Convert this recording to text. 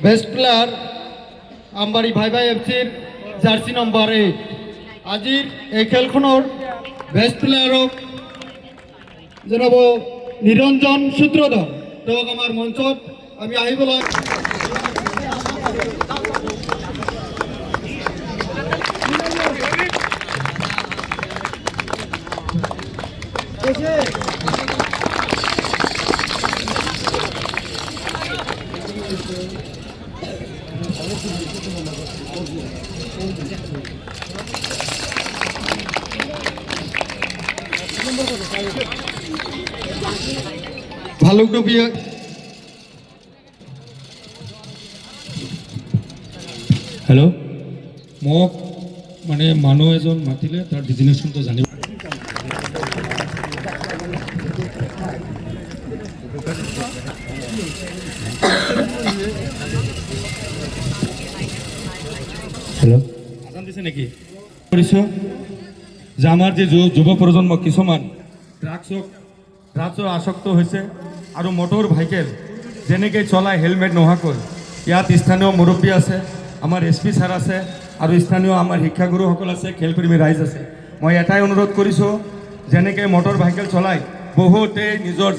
Best player Ambari ভাই ভাই এফসিৰ jersey number 8 আজিৰ এই খেলখনৰ বেস্ট প্লেয়াৰক জনাব নিৰঞ্জন সূত্ৰধৰ। তেওঁক আমাৰ মঞ্চত আমি আহিবলৈ ভালুকডুবি হেল্ল' মোক মানে মানুহ এজন মাতিলে তাৰ ডিজিনেশ্যনটো জানিব। হেল্ল' আজান দিছে নেকি? কৰিছোঁ যে আমাৰ যে যুৱ প্ৰজন্ম কিছুমান ড্ৰাগছৰ আসক্ত হৈছে আৰু মটৰ ভাইকেল যেনেকৈ চলাই হেলমেট নোহোৱাকৈ। ইয়াত স্থানীয় মুৰব্বী আছে, আমাৰ SP ছাৰ আছে আৰু স্থানীয় আমাৰ শিক্ষাগুৰুসকল আছে, খেলপ্ৰেমী ৰাইজ আছে। মই এটাই অনুৰোধ কৰিছোঁ, যেনেকৈ মটৰ ভাইকেল চলাই বহুতে নিজৰ